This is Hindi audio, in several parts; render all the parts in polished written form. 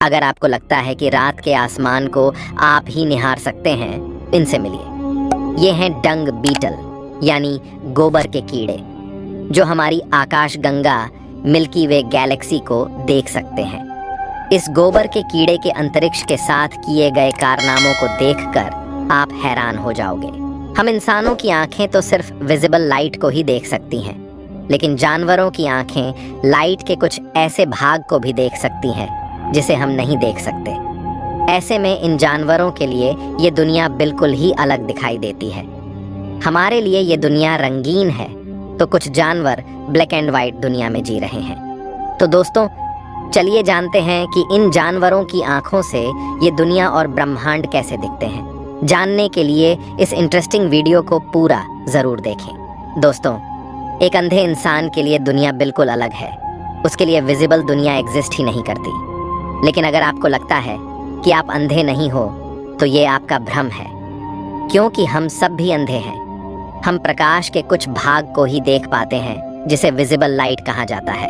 अगर आपको लगता है कि रात के आसमान को आप ही निहार सकते हैं, इनसे मिलिए। ये हैं डंग बीटल, यानी गोबर के कीड़े, जो हमारी आकाश गंगा मिल्की वे गैलेक्सी को देख सकते हैं। इस गोबर के कीड़े के अंतरिक्ष के साथ किए गए कारनामों को देखकर आप हैरान हो जाओगे। हम इंसानों की आंखें तो सिर्फ विजिबल लाइट को ही देख सकती हैं, लेकिन जानवरों की आंखें लाइट के कुछ ऐसे भाग को भी देख सकती हैं जिसे हम नहीं देख सकते। ऐसे में इन जानवरों के लिए ये दुनिया बिल्कुल ही अलग दिखाई देती है। हमारे लिए ये दुनिया रंगीन है, तो कुछ जानवर ब्लैक एंड व्हाइट दुनिया में जी रहे हैं। तो दोस्तों, चलिए जानते हैं कि इन जानवरों की आंखों से ये दुनिया और ब्रह्मांड कैसे दिखते हैं। जानने के लिए इस इंटरेस्टिंग वीडियो को पूरा जरूर देखें। दोस्तों, एक अंधे इंसान के लिए दुनिया बिल्कुल अलग है। उसके लिए विजिबल दुनिया एग्जिस्ट ही नहीं करती। लेकिन अगर आपको लगता है कि आप अंधे नहीं हो, तो ये आपका भ्रम है, क्योंकि हम सब भी अंधे हैं। हम प्रकाश के कुछ भाग को ही देख पाते हैं, जिसे विजिबल लाइट कहा जाता है,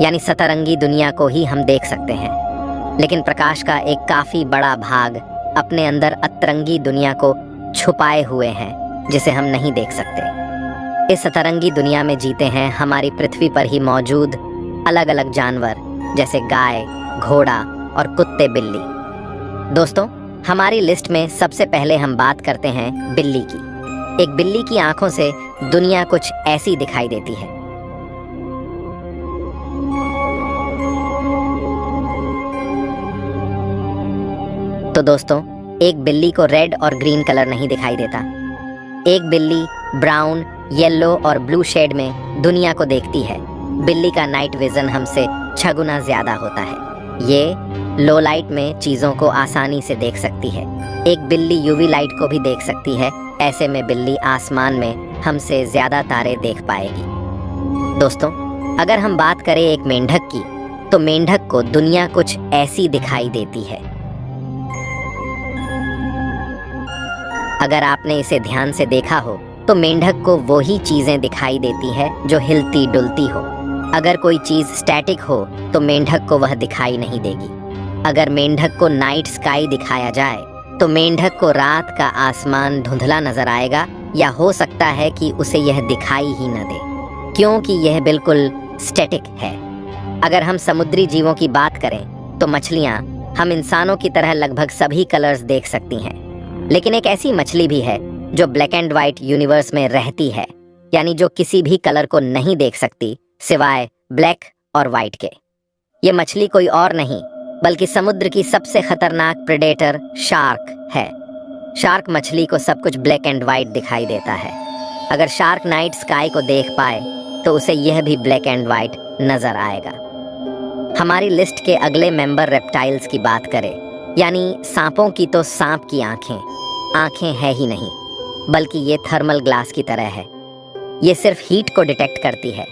यानी सतरंगी दुनिया को ही हम देख सकते हैं। लेकिन प्रकाश का एक काफी बड़ा भाग अपने अंदर अतरंगी दुनिया को छुपाए हुए हैं, जिसे हम नहीं देख सकते। इस सतरंगी दुनिया में जीते हैं हमारी पृथ्वी पर ही मौजूद अलग अलग जानवर, जैसे गाय, घोड़ा और कुत्ते बिल्ली। दोस्तों, हमारी लिस्ट में सबसे पहले हम बात करते हैं बिल्ली की। एक बिल्ली की आंखों से दुनिया कुछ ऐसी दिखाई देती है। तो दोस्तों, एक बिल्ली को रेड और ग्रीन कलर नहीं दिखाई देता। एक बिल्ली ब्राउन, येलो और ब्लू शेड में दुनिया को देखती है। बिल्ली का नाइट विजन हमसे 6 गुना ज्यादा होता है। ये लो लाइट में चीजों को आसानी से देख सकती है। एक बिल्ली यूवी लाइट को भी देख सकती है। ऐसे में बिल्ली आसमान में हमसे ज्यादा तारे देख पाएगी। दोस्तों, अगर हम बात करें एक मेंढक की, तो मेंढक को दुनिया कुछ ऐसी दिखाई देती है। अगर आपने इसे ध्यान से देखा हो, तो मेंढक को वही चीजें दिखाई देती है जो हिलती डुलती हो। अगर कोई चीज स्टैटिक हो, तो मेंढक को वह दिखाई नहीं देगी। अगर मेंढक को नाइट स्काई दिखाया जाए, तो मेंढक को रात का आसमान धुंधला नजर आएगा, या हो सकता है कि उसे यह दिखाई ही न दे, क्योंकि यह बिल्कुल स्टैटिक है। अगर हम समुद्री जीवों की बात करें, तो मछलियां हम इंसानों की तरह लगभग सभी कलर्स देख सकती हैं। लेकिन एक ऐसी मछली भी है जो ब्लैक एंड व्हाइट यूनिवर्स में रहती है, यानी जो किसी भी कलर को नहीं देख सकती सिवाय ब्लैक और व्हाइट के। ये मछली कोई और नहीं बल्कि समुद्र की सबसे खतरनाक प्रेडेटर शार्क है। शार्क मछली को सब कुछ ब्लैक एंड व्हाइट दिखाई देता है। अगर शार्क नाइट स्काई को देख पाए, तो उसे यह भी ब्लैक एंड व्हाइट नजर आएगा। हमारी लिस्ट के अगले मेंबर रेप्टाइल्स की बात करें, यानी सांपों की, तो सांप की आंखें है ही नहीं, बल्कि ये थर्मल ग्लास की तरह है। ये सिर्फ हीट को डिटेक्ट करती है।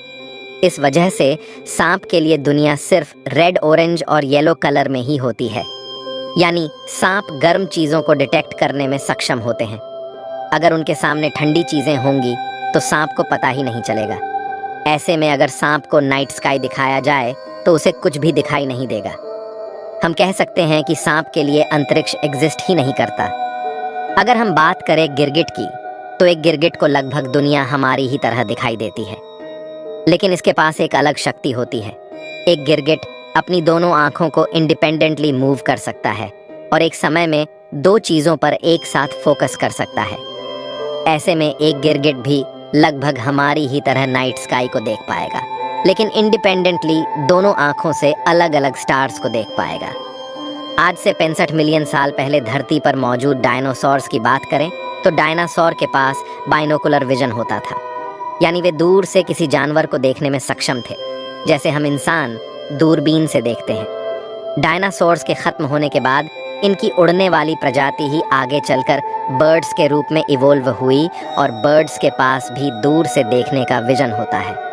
इस वजह से सांप के लिए दुनिया सिर्फ रेड, ऑरेंज और येलो कलर में ही होती है, यानी सांप गर्म चीजों को डिटेक्ट करने में सक्षम होते हैं। अगर उनके सामने ठंडी चीजें होंगी, तो सांप को पता ही नहीं चलेगा। ऐसे में अगर सांप को नाइट स्काई दिखाया जाए, तो उसे कुछ भी दिखाई नहीं देगा। हम कह सकते हैं कि सांप के लिए अंतरिक्ष एग्जिस्ट ही नहीं करता। अगर हम बात करें गिरगिट की, तो एक गिरगिट को लगभग दुनिया हमारी ही तरह दिखाई देती है, लेकिन इसके पास एक अलग शक्ति होती है। एक गिरगिट अपनी दोनों आंखों को इंडिपेंडेंटली मूव कर सकता है और एक समय में 2 चीजों पर एक साथ फोकस कर सकता है। ऐसे में एक गिरगिट भी लगभग हमारी ही तरह नाइट स्काई को देख पाएगा, लेकिन इंडिपेंडेंटली दोनों आंखों से अलग अलग स्टार्स को देख पाएगा। आज से 65 मिलियन साल पहले धरती पर मौजूद डायनासोर्स की बात करें, तो डायनासोर के पास बाइनोकुलर विजन होता था, यानी वे दूर से किसी जानवर को देखने में सक्षम थे, जैसे हम इंसान दूरबीन से देखते हैं। डायनासोर्स के खत्म होने के बाद इनकी उड़ने वाली प्रजाति ही आगे चलकर बर्ड्स के रूप में इवोल्व हुई, और बर्ड्स के पास भी दूर से देखने का विजन होता है।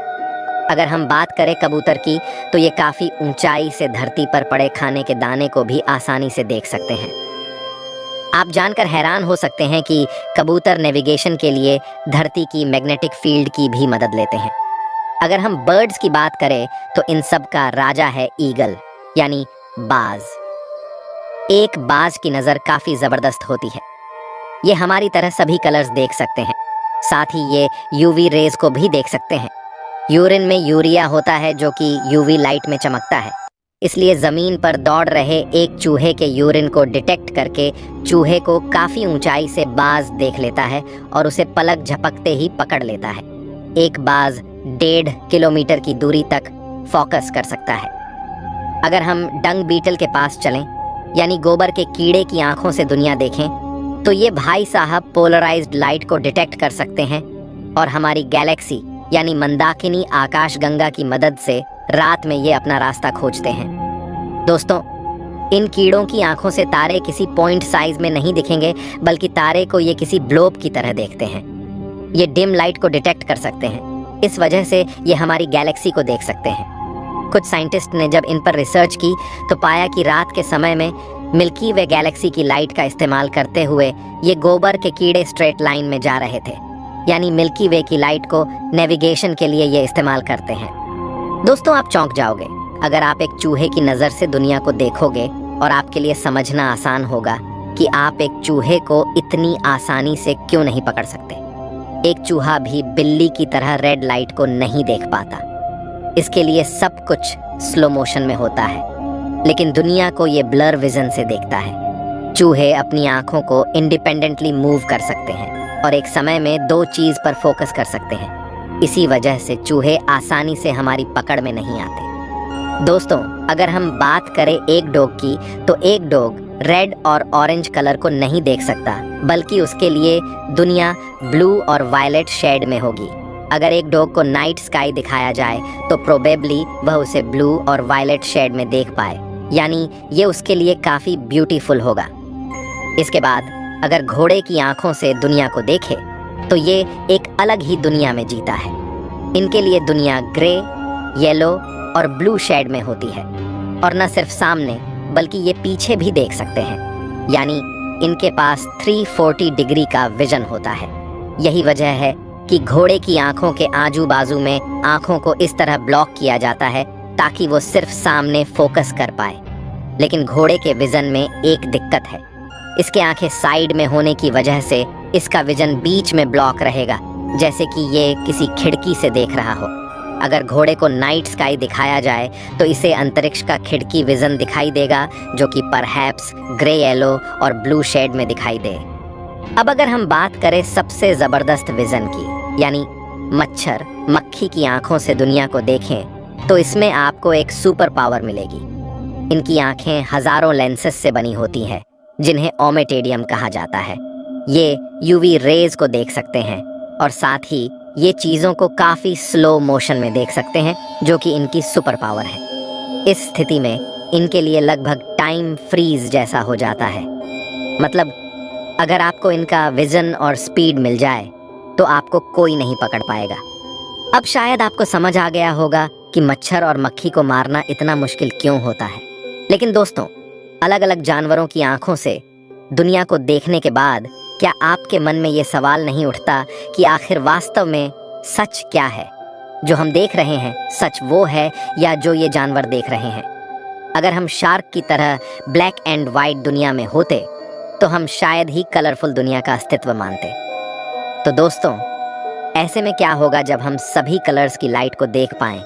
अगर हम बात करें कबूतर की, तो ये काफ़ी ऊंचाई से धरती पर पड़े खाने के दाने को भी आसानी से देख सकते हैं। आप जानकर हैरान हो सकते हैं कि कबूतर नेविगेशन के लिए धरती की मैग्नेटिक फील्ड की भी मदद लेते हैं। अगर हम बर्ड्स की बात करें, तो इन सब का राजा है ईगल, यानी बाज। एक बाज की नज़र काफ़ी ज़बरदस्त होती है। ये हमारी तरह सभी कलर्स देख सकते हैं, साथ ही ये यूवी रेज को भी देख सकते हैं। यूरिन में यूरिया होता है जो कि यूवी लाइट में चमकता है, इसलिए ज़मीन पर दौड़ रहे एक चूहे के यूरिन को डिटेक्ट करके चूहे को काफ़ी ऊंचाई से बाज देख लेता है और उसे पलक झपकते ही पकड़ लेता है। एक बाज 1.5 किलोमीटर की दूरी तक फोकस कर सकता है। अगर हम डंग बीटल के पास चलें, यानी गोबर के कीड़े की आंखों से दुनिया देखें, तो ये भाई साहब पोलराइज्ड लाइट को डिटेक्ट कर सकते हैं और हमारी गैलेक्सी यानी मंदाकिनी आकाशगंगा की मदद से रात में ये अपना रास्ता खोजते हैं। दोस्तों, इन कीड़ों की आंखों से तारे किसी पॉइंट साइज में नहीं दिखेंगे, बल्कि तारे को ये किसी ग्लोब की तरह देखते हैं। ये डिम लाइट को डिटेक्ट कर सकते हैं, इस वजह से ये हमारी गैलेक्सी को देख सकते हैं। कुछ साइंटिस्ट ने जब इन पर रिसर्च की तो पाया कि रात के समय में मिल्की वे गैलेक्सी की लाइट का इस्तेमाल करते हुए ये गोबर के कीड़े स्ट्रेट लाइन में जा रहे थे, यानी मिल्की वे की लाइट को नेविगेशन के लिए ये इस्तेमाल करते हैं। दोस्तों, आप चौंक जाओगे अगर आप एक चूहे की नज़र से दुनिया को देखोगे, और आपके लिए समझना आसान होगा कि आप एक चूहे को इतनी आसानी से क्यों नहीं पकड़ सकते। एक चूहा भी बिल्ली की तरह रेड लाइट को नहीं देख पाता, इसके लिए सब कुछ स्लो मोशन में होता है, लेकिन दुनिया को ये ब्लर विजन से देखता है। चूहे अपनी आंखों को इंडिपेंडेंटली मूव कर सकते हैं और एक समय में 2 चीज़ पर फोकस कर सकते हैं। इसी वजह से चूहे आसानी से हमारी पकड़ में नहीं आते। दोस्तों, अगर हम बात करें एक डॉग की, तो एक डॉग रेड और ऑरेंज कलर को नहीं देख सकता, बल्कि उसके लिए दुनिया ब्लू और वायलेट शेड में होगी। अगर एक डॉग को नाइट स्काई दिखाया जाए तो प्रोबेबली वह उसे ब्लू और वायलेट शेड में देख पाए, यानी ये उसके लिए काफ़ी ब्यूटीफुल होगा। इसके बाद अगर घोड़े की आंखों से दुनिया को देखे तो ये एक अलग ही दुनिया में जीता है। इनके लिए दुनिया ग्रे, येलो और ब्लू शेड में होती है, और न सिर्फ सामने बल्कि ये पीछे भी देख सकते हैं, यानी इनके पास 340 डिग्री का विजन होता है। यही वजह है कि घोड़े की आंखों के आजू बाजू में आंखों को इस तरह ब्लॉक किया जाता है ताकि वो सिर्फ सामने फोकस कर पाए। लेकिन घोड़े के विजन में एक दिक्कत है, इसके आंखें साइड में होने की वजह से इसका विजन बीच में ब्लॉक रहेगा, जैसे कि ये किसी खिड़की से देख रहा हो। अगर घोड़े को नाइट स्काई दिखाया जाए तो इसे अंतरिक्ष का खिड़की विजन दिखाई देगा, जो कि परहैप्स ग्रे, येलो और ब्लू शेड में दिखाई दे। अब अगर हम बात करें सबसे ज़बरदस्त विजन की, यानी मच्छर मक्खी की आंखों से दुनिया को देखें, तो इसमें आपको एक सुपर पावर मिलेगी। इनकी आंखें हज़ारों लेंसेस से बनी होती हैं, जिन्हें ओमेटेडियम कहा जाता है। ये यूवी रेज को देख सकते हैं और साथ ही ये चीज़ों को काफ़ी स्लो मोशन में देख सकते हैं, जो कि इनकी सुपर पावर है। इस स्थिति में इनके लिए लगभग टाइम फ्रीज जैसा हो जाता है। मतलब अगर आपको इनका विजन और स्पीड मिल जाए तो आपको कोई नहीं पकड़ पाएगा। अब शायद आपको समझ आ गया होगा कि मच्छर और मक्खी को मारना इतना मुश्किल क्यों होता है। लेकिन दोस्तों, अलग अलग जानवरों की आंखों से दुनिया को देखने के बाद क्या आपके मन में ये सवाल नहीं उठता कि आखिर वास्तव में सच क्या है? जो हम देख रहे हैं सच वो है या जो ये जानवर देख रहे हैं? अगर हम शार्क की तरह ब्लैक एंड वाइट दुनिया में होते तो हम शायद ही कलरफुल दुनिया का अस्तित्व मानते। तो दोस्तों, ऐसे में क्या होगा जब हम सभी कलर्स की लाइट को देख पाएं,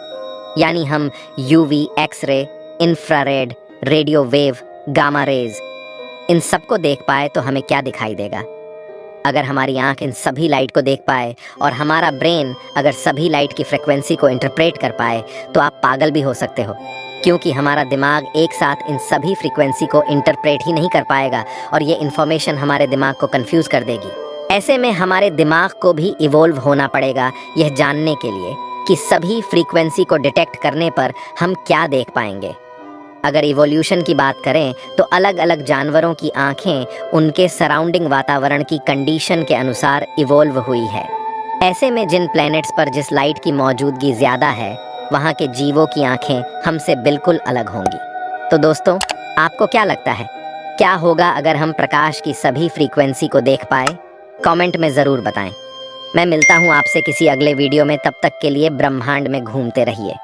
यानी हम UV, X ray, infrared, radio wave, gamma rays, इन सबको देख पाए तो हमें क्या दिखाई देगा? अगर हमारी आंख इन सभी लाइट को देख पाए और हमारा ब्रेन अगर सभी लाइट की फ्रिक्वेंसी को इंटरप्रेट कर पाए, तो आप पागल भी हो सकते हो, क्योंकि हमारा दिमाग एक साथ इन सभी फ्रीक्वेंसी को इंटरप्रेट ही नहीं कर पाएगा और ये इन्फॉर्मेशन हमारे दिमाग को कंफ्यूज कर देगी। ऐसे में हमारे दिमाग को भी इवोल्व होना पड़ेगा यह जानने के लिए कि सभी फ्रीक्वेंसी को डिटेक्ट करने पर हम क्या देख पाएंगे। अगर इवोल्यूशन की बात करें तो अलग अलग जानवरों की आंखें उनके सराउंडिंग वातावरण की कंडीशन के अनुसार इवोल्व हुई है। ऐसे में जिन प्लैनेट्स पर जिस लाइट की मौजूदगी ज़्यादा है, वहाँ के जीवों की आंखें हमसे बिल्कुल अलग होंगी। तो दोस्तों, आपको क्या लगता है, क्या होगा अगर हम प्रकाश की सभी फ्रीक्वेंसी को देख पाए? कमेंट में ज़रूर बताएं। मैं मिलता हूँ आपसे किसी अगले वीडियो में, तब तक के लिए ब्रह्मांड में घूमते रहिए।